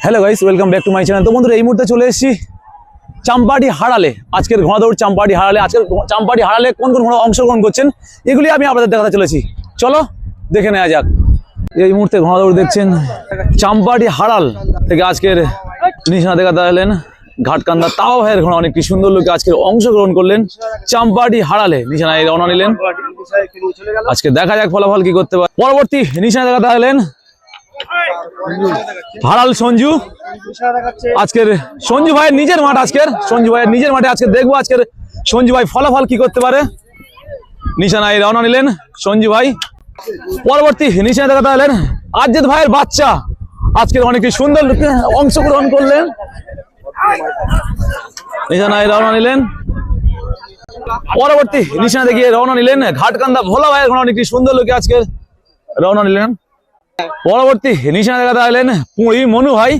Hello guys welcome back to my channel. तो बंधुरा এই মুহূর্তে চলে এসেছি চাম্পাহাটি হাড়ালে। আজকের ঘোড়াদৌড় চাম্পাহাটি হাড়ালে। আজকের চাম্পাহাটি হাড়ালে কোন কোন ঘোড়া অংশগ্রহণ করছেন এগুলি আমি আপনাদের দেখাতে চলেছি। চলো দেখে নেওয়া যাক। এই মুহূর্তে ঘোড়াদৌড় দেখছেন চাম্পাহাটি হাড়াল থেকে আজকের নিশানা দেখাতে এলেন ঘাটকান্দা তাও ভাইয়ের ঘোড়া। অনেকটি সুন্দর লোকে আজকের অংশগ্রহণ করলেন চাম্পাহাটি হাড়ালে। নিশানায় রওনা নিলেন। আজকে দেখা যাক ফলাফল কি করতে পারে। পরবর্তী নিশানা দেখাতে এলেন হাড়াল সঞ্জু। আজকের সঞ্জু ভাইয়ের নিজের মাঠ। আজকের সঞ্জু ভাইয়ের নিজের মাঠে আজকে দেখবো আজকের সঞ্জু ভাই ফলাফল কি করতে পারে। নিশানায় রওনা নিলেন সঞ্জু ভাই। পরবর্তী নিশানা দেখাতে এলেন আরজেদ ভাইয়ের বাচ্চা। আজকের অনেকটি সুন্দর লোকে অংশগ্রহণ করলেন। নিশানায় রওনা নিলেন। পরবর্তী নিশানা দেখিয়ে রওনা নিলেন ঘাটকান্দা ভোলা ভাইয়ের ঘোড়া। অনেকটি সুন্দর লোকে আজকের রওনা নিলেন। পরবর্তী নিশানা দেখাতে এলেন পুঁড়ি মনু ভাই।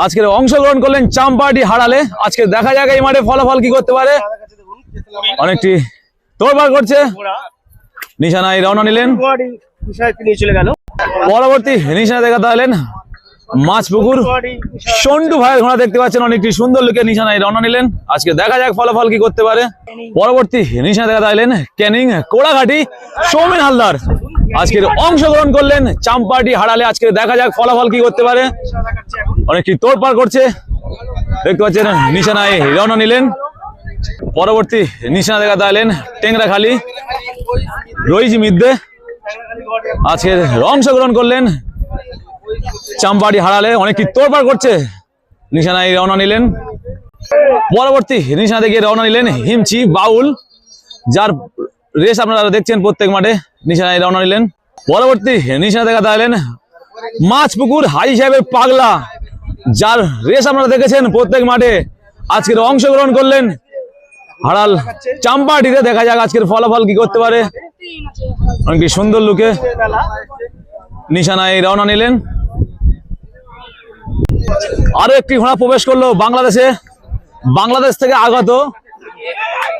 আজকের অংশগ্রহণ করলেন চাম্পাহাটি হাড়ালে। আজকে দেখা যাক এই মাঠে ফলাফল কি করতে পারে। অনেকটি তোড়পাড় করছে। নিশানায় রওনা নিলেন। পরবর্তী নিশানা দেখাতে এলেন মাছপুকুর সন্টু ভাইয়ের ঘোড়া। দেখতে পাচ্ছেন অনেকটি সুন্দর লোকে নিশানায় রওনা নিলেন। আজকে দেখা যাক ফলাফল কি করতে পারে। পরবর্তী নিশানা দেখাতে এলেন ক্যানিং কোড়াঘাটি সৌমেন হালদার। আজকের অংশগ্রহণ করলেন চাম্পাহাটি হাড়ালে। আজকে দেখা যাক ফলাফল কি করতে পারে। অনেকটি তোড়পাড় করছে। দেখতে পাচ্ছেন নিশানায় রওনা নিলেন। পরবর্তী নিশানা দেখাতে এলেন টেংরাখালী রইজি মিদ্দে। আজকে অংশগ্রহণ করলেন চাম্পাহাটি হাড়ালে। অনেকটি তোড়পাড় করছে। নিশানায় রওনা নিলেন। পরবর্তী নিশানা থেকে রওনা নিলেন হিমচি বাউল, যার রেস আপনারা দেখছেন প্রত্যেক মাঠে। নিশানায় রওনা নিলেন। পরবর্তী নিশানা দেখাতে এলেন মাছপুকুর হাজি সাহেবের পাগলা, যার রেস আপনারা দেখেছেন প্রত্যেক মাঠে। আজকের অংশগ্রহণ করলেন হাড়াল চাম্পাহাটিতে। দেখা যাক আজকের ফলাফল কি করতে পারে। অনেকটি সুন্দর লোকে নিশানায় রওনা নিলেন। আরো একটি ঘোড়া প্রবেশ করলো বাংলাদেশে। বাংলাদেশ থেকে আগত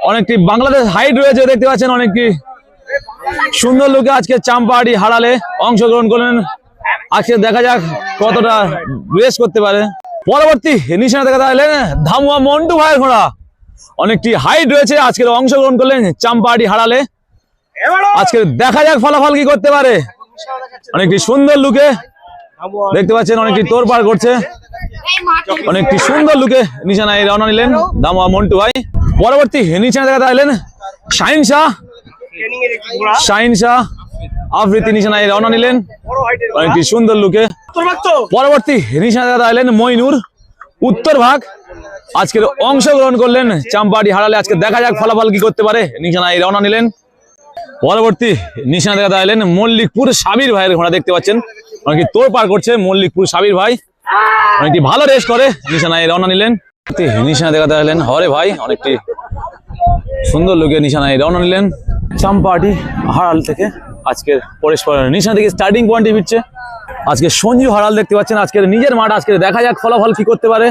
অনেকটি বাংলাদেশ হাইট রয়েছে। দেখতে পাচ্ছেন অনেকটি সুন্দর লোকে আজকে চাম্পাহাটি হাড়ালে অংশগ্রহণ করলেন। আজকে দেখা যাক কতটা রেস করতে পারে। পরবর্তী নিশানা দেখাতে এলেন ধামুয়া মন্টু ভাইয়ের ঘোড়া। অনেকটি হাইট রয়েছে। আজকের অংশগ্রহণ করলেন চাম্পাহাটি হাড়ালে। আজকে দেখা যাক ফলাফল কি করতে পারে। অনেকটি সুন্দর লুকে দেখতে পাচ্ছেন অনেকটি তোড়পাড় করছে। অনেকটি সুন্দর লুকে নিশানায় রওনা নিলেন ধামুয়া মন্টু ভাই। পরবর্তী নিশানা দেখাতে এলেন শাহিন শাহ আফ্রিদি। নিশানায় রওনা নিলেন। অনেকটি সুন্দর লুকে। পরবর্তী নিশানা দেখাতে এলেন মইনুর উত্তর ভাগ। আজকের অংশগ্রহণ করলেন চাম্পাহাটি হাড়ালে। আজকে দেখা যাক ফলাফল কি করতে পারে। নিশানায় রওনা নিলেন। পরবর্তী নিশানা দেখাতে এলেন মল্লিকপুর সাবির ভাইয়ের ঘোড়া। দেখতে পাচ্ছেন অনেকটি তোড়পাড় করছে মল্লিকপুর সাবির ভাই। অনেকটি ভালো রেস করে। নিশানায় রওনা নিলেন। নিশানা দেখাতে এলেন হরে ভাই। অনেকটি সুন্দর লোকে নিশানায় রওনা নিলেন চাম্পাহাটি হাড়াল থেকে। আজকের পরস্পর নিশানা থেকে স্টার্টিং পয়েন্টে ফিরছে আজকে সঞ্জু হাড়াল। দেখতে পাচ্ছেন আজকের নিজের মাঠ। আজকে দেখা যাক ফলাফল কি করতে পারে।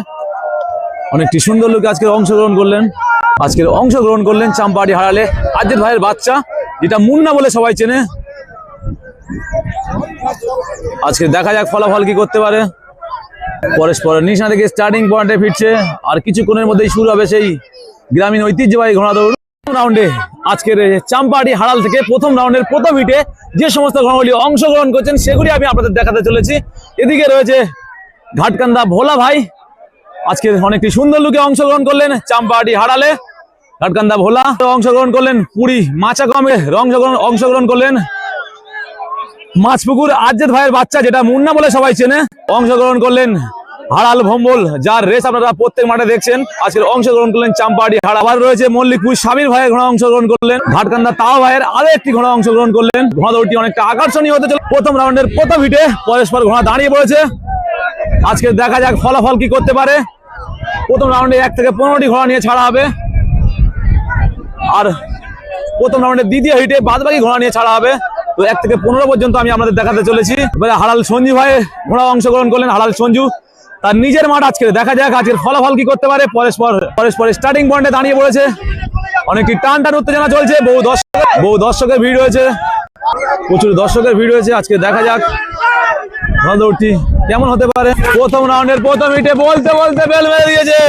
অনেকটি সুন্দর লোকে আজকে অংশগ্রহণ করলেন চাম্পাহাটি হাড়ালে আরজেদ ভাইয়ের বাচ্চা, যেটা মুন্না বলে সবাই চেনে। আজকে দেখা যাক ফলাফল কি করতে পারে। পরস্পর নিশানা থেকে স্টার্টিং পয়েন্টে ফিরছে। আর কিছুক্ষণের মধ্যেই শুরু হবে সেই গ্রামীণ ঐতিহ্যবাহী ঘোড়া দৌড়। রাউন্ডে আজকের চাম্পাহাটি হাড়াল থেকে প্রথম রাউন্ডের প্রথম হিটে যে সমস্ত ঘোড়াগুলি অংশগ্রহণ করছেন সেগুলি আমি আপনাদের দেখাতে চলেছি। এদিকে রয়েছে ঘাটকান্দা ভোলা ভাই। আজকের অনেকটি সুন্দর লুকে অংশগ্রহণ করলেন চাম্পাহাটি হাড়ালে। ঘাটকান্দা ভোলা অংশগ্রহণ করলেন পুরী মাচাকমে অংশগ্রহণ করলেন মাছপুকুর আরজেদ ভাইয়ের বাচ্চা, যেটা মুন্না বলে সবাই চেনে। অংশগ্রহণ করলেন হাড়াল ভম্বল, যার রেস আপনারা প্রত্যেক মাঠে দেখছেন। আজকের অংশগ্রহণ করলেন চাম্পাহাটি হাড়াল। আবার রয়েছে মল্লিকপুর সাবির ভাইয়ের ঘোড়া অংশগ্রহণ করলেন। ঘাটকান্দা তাও ভাইয়ের আরো একটি ঘোড়া অংশগ্রহণ করলেন। ঘোড়া দৌড়টি অনেকটা আকর্ষণীয় হতে চলে। প্রথম রাউন্ডের প্রথম হিটে পরস্পর ঘোড়া দাঁড়িয়ে পড়েছে। আজকে দেখা যাক ফলাফল কি করতে পারে। প্রথম রাউন্ডে 1 থেকে 15টি ঘোড়া নিয়ে ছাড়া হবে। আর প্রথম রাউন্ডের দ্বিতীয় হিটে বাদবাকি ঘোড়া নিয়ে ছাড়া হবে। তো 1 থেকে 15 পর্যন্ত আমি আপনাদের দেখাতে চলেছি। এবারে হাড়াল সঞ্জু ভাই ঘোড়া অংশগ্রহণ করলেন। হাড়াল সঞ্জু তার নিজের মাঠ। আজকে দেখা যাক আজকের ফলাফল কি করতে পারে। পরস্পর স্টার্টিং পয়েন্টে দাঁড়িয়ে পড়েছে। অনেকটি টান উত্তেজনা চলছে। বহু দর্শকের ভিড় রয়েছে। প্রচুর দর্শকের ভিড় হয়েছে। আজকে দেখা যাক দৌড়টি কেমন হতে পারে? প্রথম রাউন্ডের প্রথম হিটে বলতে বলতে বেল মেরে দিয়েছে।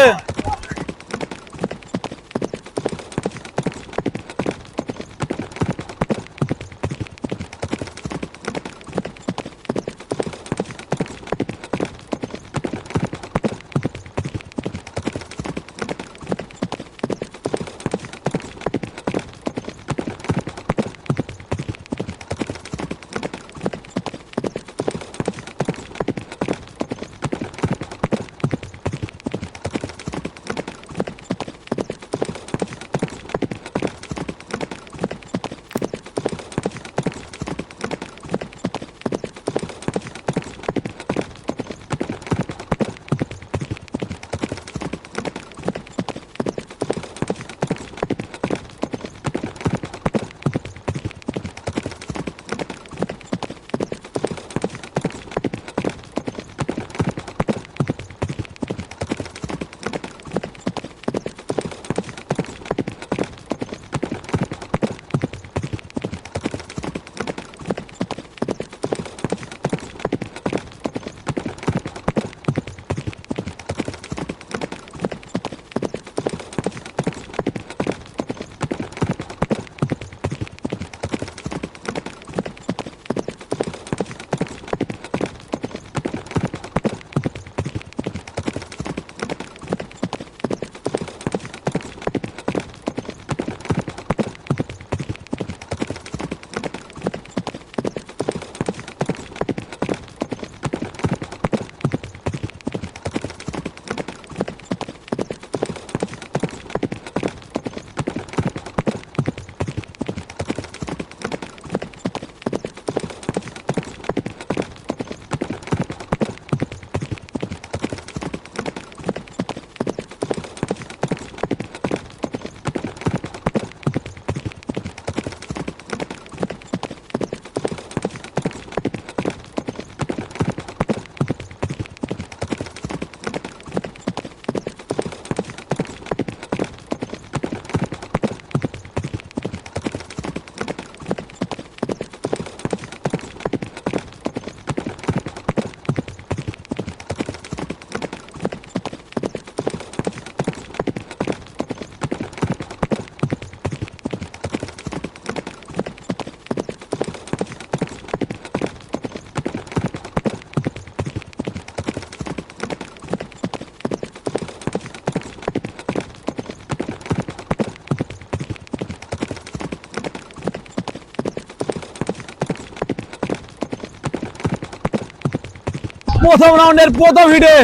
প্রথম রাউন্ডের প্রথম হিটে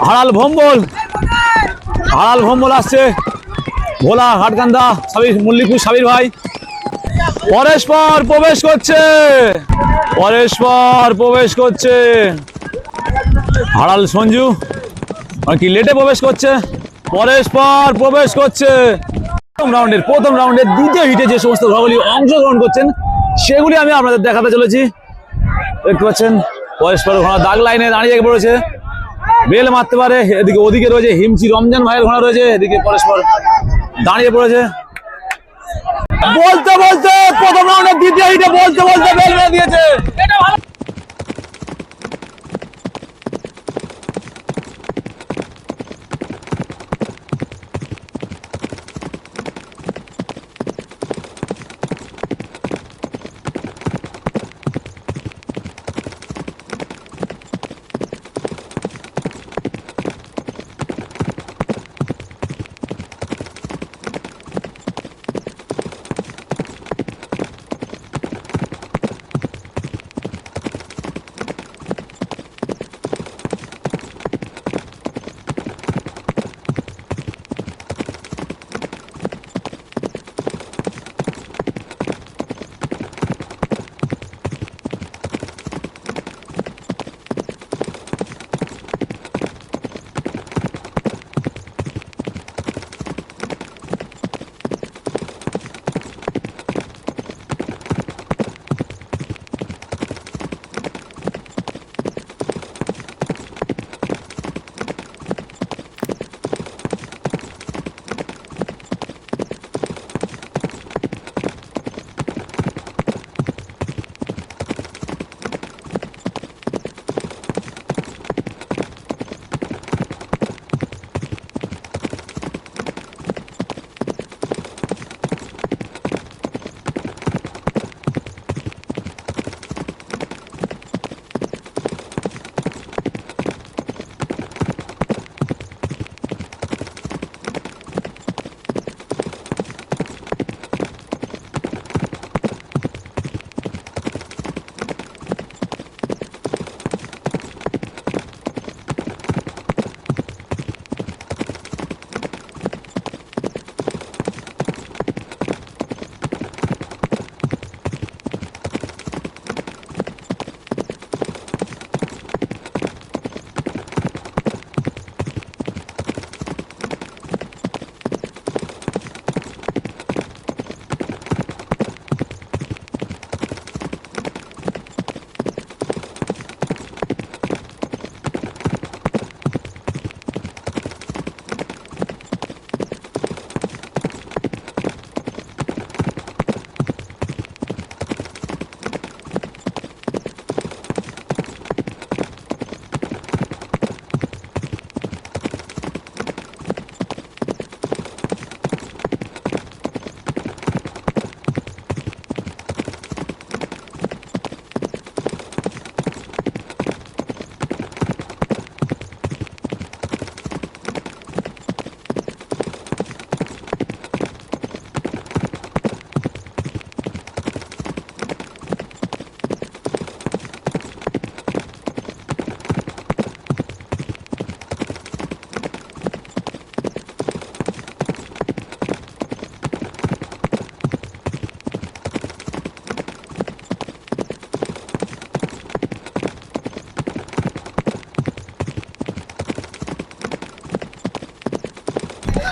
হারাল ভম্বল আসছে ভোলা হাটকান্দা সাবির মল্লিকপুর সাবির ভাই। পরস্পর প্রবেশ করছে হারাল সঞ্জু কি লেটে প্রবেশ করছে, পরস্পর প্রবেশ করছে। প্রথম রাউন্ডের দ্বিতীয় হিটে যে সমস্ত ঘোড়াগুলি অংশগ্রহণ করছেন সেগুলি আমি আপনাদের দেখাতে চলেছি। দেখতে পাচ্ছেন পরস্পর ঘোড়া দাগ লাইনে দাঁড়িয়ে পড়েছে, বেল মারতে পারে। এদিকে ওদিকে রয়েছে হিমচি রমজান ভাইয়ের ঘোড়া রয়েছে, এদিকে পরস্পর দাঁড়িয়ে পড়েছে। বলতে বলতে প্রথম রাউন্ডের দ্বিতীয় হিটে বলতে বলতে বেল মেরে দিয়েছে।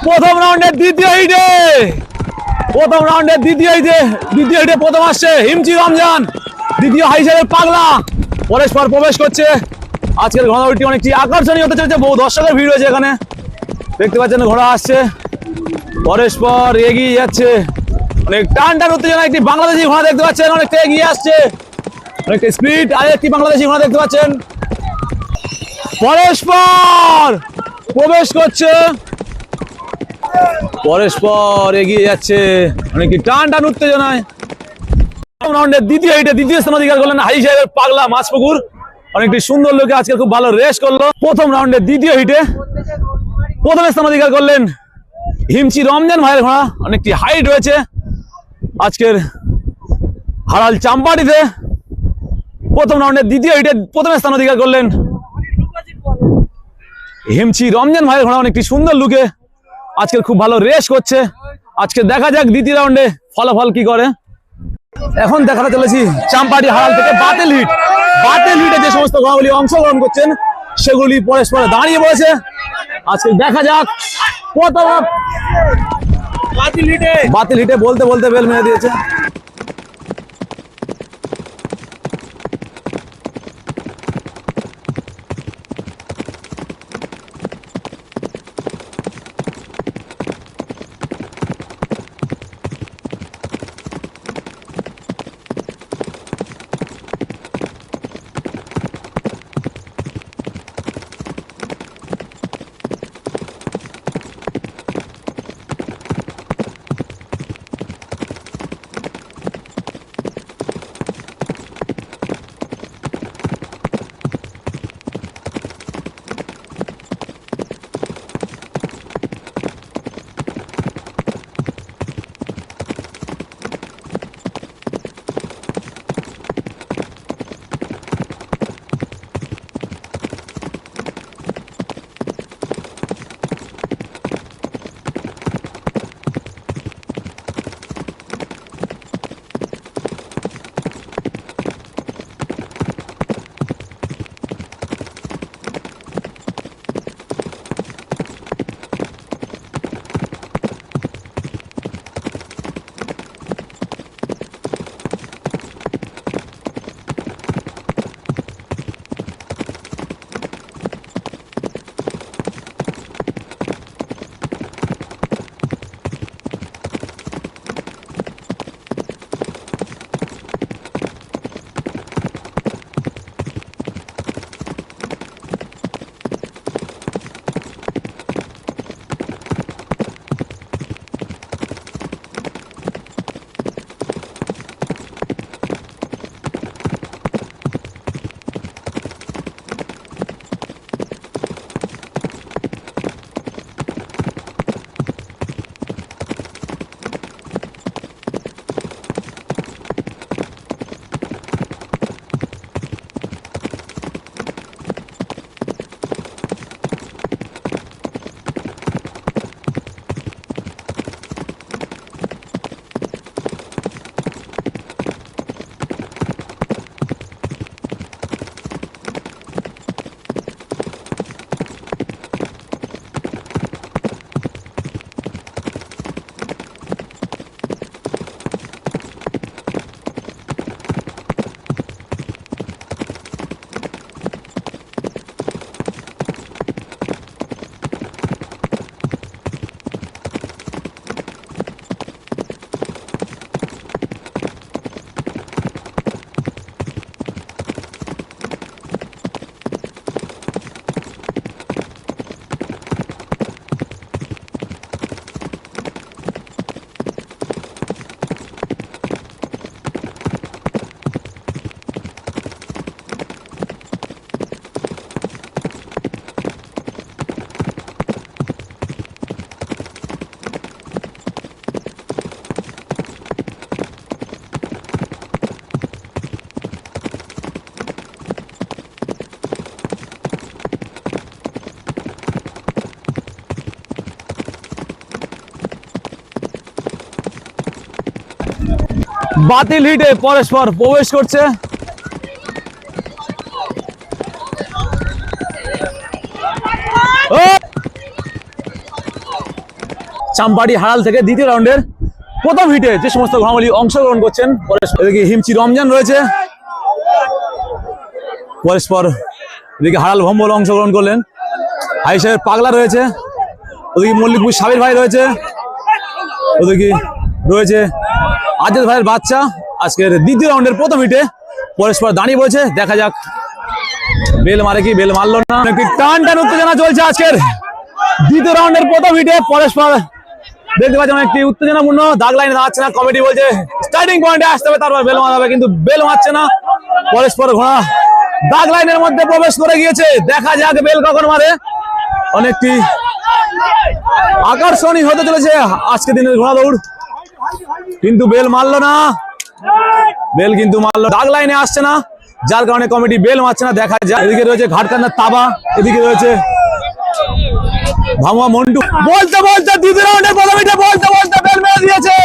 প্রথম রাউন্ডের দ্বিতীয় হিটে প্রথম আসছে হিমচি রমজান, দ্বিতীয় হাইসারের পাগলা পরস্পর প্রবেশ করছে। আজকের ঘোড়াটি অনেকটি আকর্ষণীয় হতে চলেছে, বহু দর্শকের ভিড় হয়েছে এখানে, দেখতে পাচ্ছেন ঘোড়া আসছে, পরস্পর এগিয়ে যাচ্ছে, অনেক টান উত্তেজনা। একটি বাংলাদেশি ঘোড়া দেখতে পাচ্ছেন অনেকটা এগিয়ে আসছে, অনেকটা স্পিড। আর একটি বাংলাদেশি ঘোড়া দেখতে পাচ্ছেন পরস্পর প্রবেশ করছে, পরস্পর এগিয়ে যাচ্ছে, অনেকটি টান উত্তেজনায়। রাউন্ডের দ্বিতীয় হিটে দ্বিতীয় স্থান অধিকার করলেন হাই সাহেবের পাগলা মাছপুকুর, অনেকটি সুন্দর লোকে আজকে খুব ভালো রেস করলো। প্রথম রাউন্ডের দ্বিতীয় হিটে প্রথম স্থান অধিকার করলেন হিমচি রমজান ভাইয়ের ঘোড়া, অনেকটি হাইট রয়েছে আজকের হারাল চাম্পাটিতে। প্রথম রাউন্ডের দ্বিতীয় হিটে প্রথম স্থান অধিকার করলেন হিমচি রমজান ভাইয়ের ঘোড়া, অনেকটি সুন্দর লুকে আজকের খুব ভালো রেস করছে। আজকে দেখা যাক দ্বিতীয় রাউন্ডে ফলাফল কি করে। এখন দেখাতে চলেছি চাম্পাটি হারাল থেকে বাতিল হিটে যে সমস্ত ঘোড়াগুলি অংশগ্রহণ করছেন সেগুলি পরস্পরে দাঁড়িয়ে পড়েছে। আজকে দেখা যাক প্রথম বাতিল হিটে বলতে বলতে বেল মেরে দিয়েছে। বাতিল হিটে পরস্পর প্রবেশ করছে। চাম্পাটি হারাল থেকে দ্বিতীয় রাউন্ডের প্রথম হিটে যে সমস্ত ঘোড়াগুলি অংশগ্রহণ করছেন। এদিকে হিমচি রমজান রয়েছে, পরস্পর এদিকে হারাল ভম্বল অংশগ্রহণ করলেন, হাই সাহেব পাগলা রয়েছে, ওদিকে মল্লিকপুর সাবির ভাই রয়েছে, ওদিকে রয়েছে আজাদ ভাইয়ের বাচ্চা। আজকের দ্বিতীয় রাউন্ডের প্রথম হিটে পরস্পর দাঁড়িয়ে পড়েছে, দেখা যাক বেল মারে কি, বেল মারলো না। একটি টান টান উত্তেজনা চলছে আজকের দ্বিতীয় রাউন্ডের প্রথম হিটে। পরস্পর দেখতে পাচ্ছেন একটি উত্তেজনাপূর্ণ, দাগ লাইনে দাঁড়াচ্ছে না, কমিটি বলছে স্টার্টিং পয়েন্টে আসতে হবে তারপর বেল মারা হবে, কিন্তু বেল মারছে না। পরস্পর ঘোড়া দাগ লাইনের মধ্যে প্রবেশ করে গিয়েছে, দেখা যাক বেল কখন মারে। অনেকটি আকর্ষণীয় হতে চলেছে আজকে দিনের ঘোড়া দৌড়, কিন্তু বেল মারলো না, বেল কিন্তু মারলো, দাগ লাইনে আসছে না, যার কারণে কমিটি বেল মারছে না। দেখা যায় এদিকে রয়েছে ঘাটকান্দার তাবা, এদিকে রয়েছে ভামুয়া মন্টু। বলতে বলতে দ্বিতীয় রাউন্ডের প্রথম হিটে বলতে বলতে বেল মেরে দিয়েছে।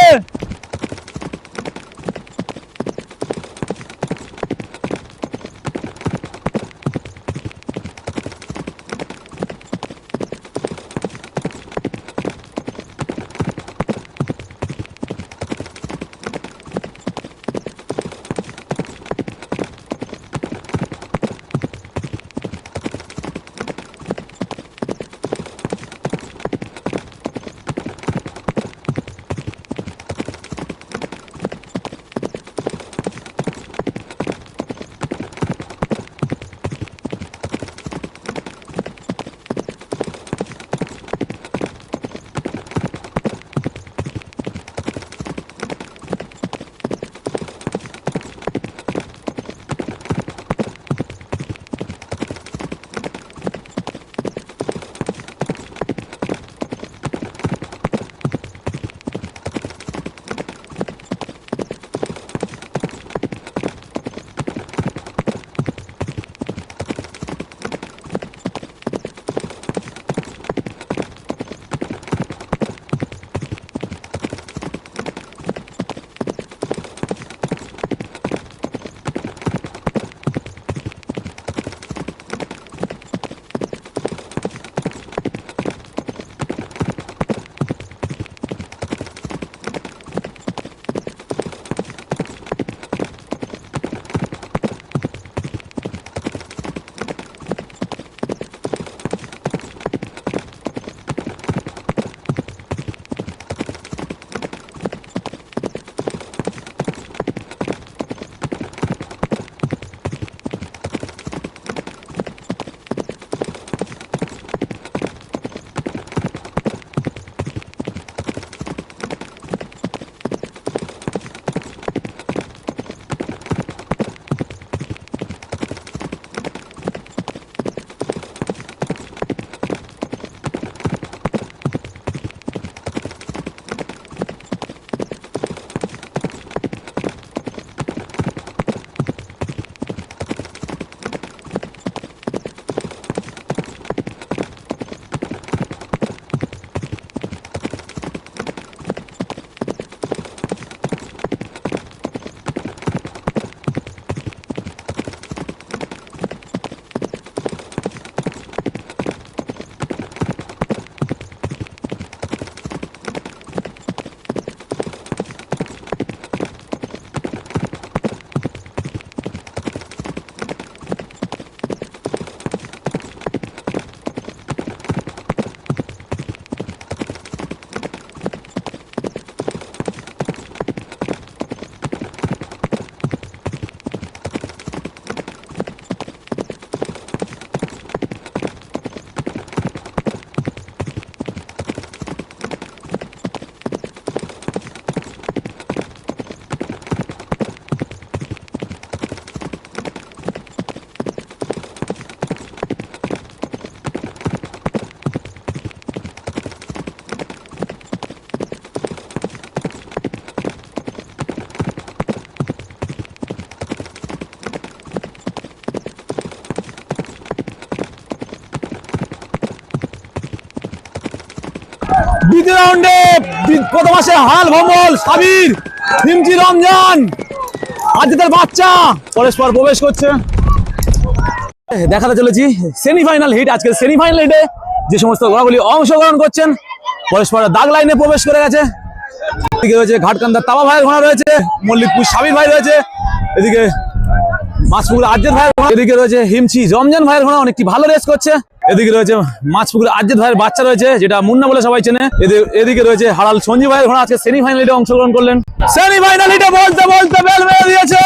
দ্বিতীয় রাউন্ডে প্রথম আসে হাল ভম্বল সাবির, হিমচি রমজান, আজাদের বাচ্চা পরস্পর প্রবেশ করছে। দেখাতে চলেছি সেমিফাইনাল হিট। আজকের সেমিফাইনাল হিটে যে সমস্ত ঘোড়াগুলি অংশগ্রহণ করছেন পরস্পর দাগ লাইনে প্রবেশ করে গেছে। এদিকে রয়েছে ঘাটকান্দার তাবা ভাইয়ের ঘোড়া রয়েছে, মল্লিকপুর সাবির ভাই রয়েছে, এদিকে মাছপুকুর আজ্জেদ ভাইয়ের ঘোড়া, এদিকে রয়েছে হিমচি রমজান ভাইয়ের ঘোড়া অনেকটি ভালো রেস করছে। এদিকে রয়েছে মাছপুকুর আজ্জেদ ভাইয়ের বাচ্চা রয়েছে, যেটা মুন্না বলে সবাই চেনে। এদিকে রয়েছে হারাল সঞ্জীব ভাইয়ের ঘোড়া, আজকে সেমিফাইনালে অংশগ্রহণ করলেন। সেমিফাইনালে বলতে বলতে বেল মেরে দিয়েছে।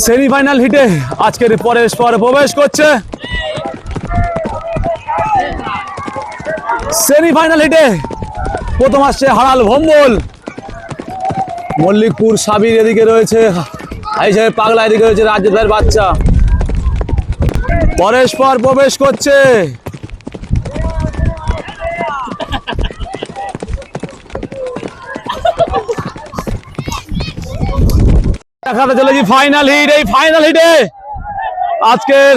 সেমিফাইনাল হিটে আজকের পরস্পর প্রবেশ করছে। সেমিফাইনাল হিটে প্রথম আসছে হারাল ভম্বল, মল্লিকপুর সাবির এদিকে রয়েছে হিসেবে পাগলা, এদিকে রয়েছে রাজ্যের ভাইয়ের বাচ্চা। পরস্পর প্রবেশ করছে। দেখাতে চলেছি ফাইনাল হিট। এই ফাইনাল হিটে আজকের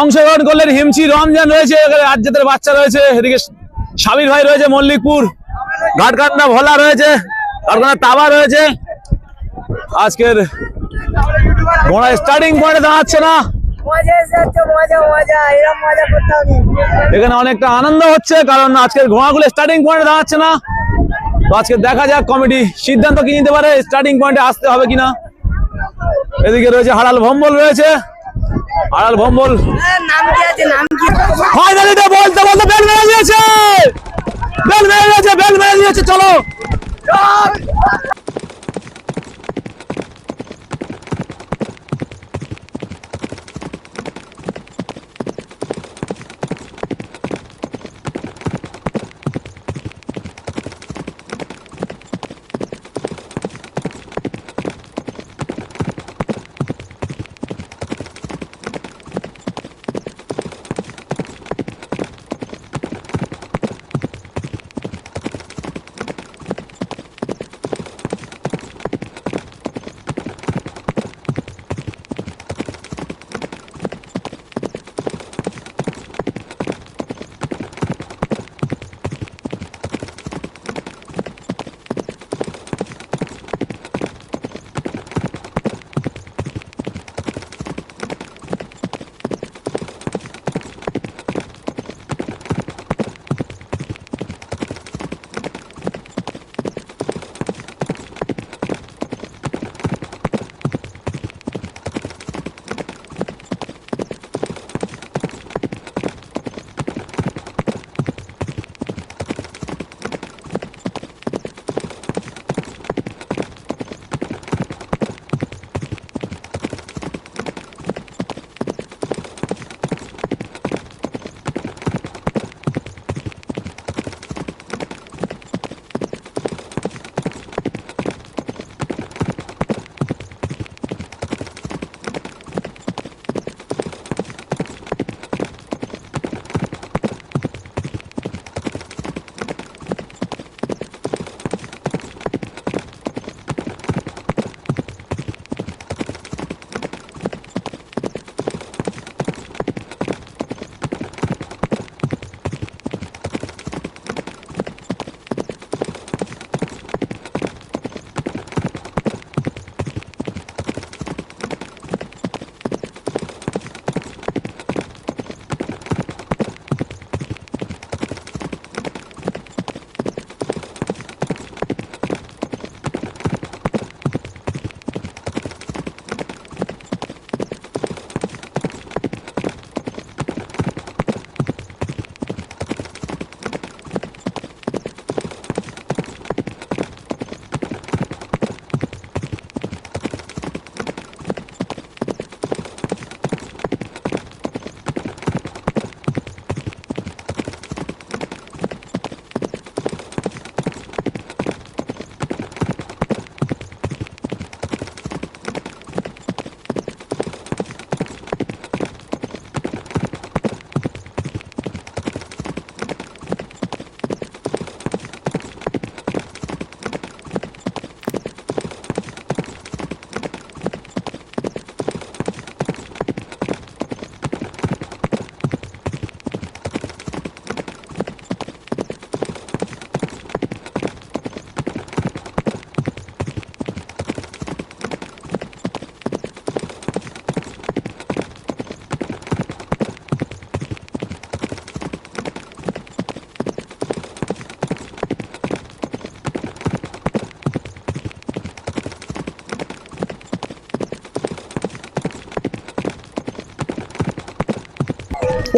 অংশগ্রহণ করলেন হিমচি রমজান রয়েছে, রাজ্যের বাচ্চা রয়েছে, এদিকে সাবির ভাই রয়েছে, মল্লিকপুর ঘাটকান্না ভোলা রয়েছে, ঘাটকান্না তাবা রয়েছে। আজকের ঘোড়া স্টার্টিং পয়েন্টে দাঁড়াচ্ছে না, এখানে অনেকটা আনন্দ হচ্ছে কারণ আজকের ঘোড়াগুলো স্টার্টিং পয়েন্টে দাঁড়াচ্ছে না। তো আজকে দেখা যাক কমিটি সিদ্ধান্ত কি নিতে পারে, স্টার্টিং পয়েন্টে আসতে হবে কিনা। এদিকে রয়েছে হারাল ভম্বল রয়েছে, হারাল ভম্বল ফাইনালিতে বলতে বলতে বেল মেরে দিয়েছে, বেল মেরে দিয়েছে, বেল মেরে দিয়েছে। চলো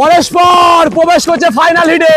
পরস্পর প্রবেশ করছে ফাইনাল হিটে।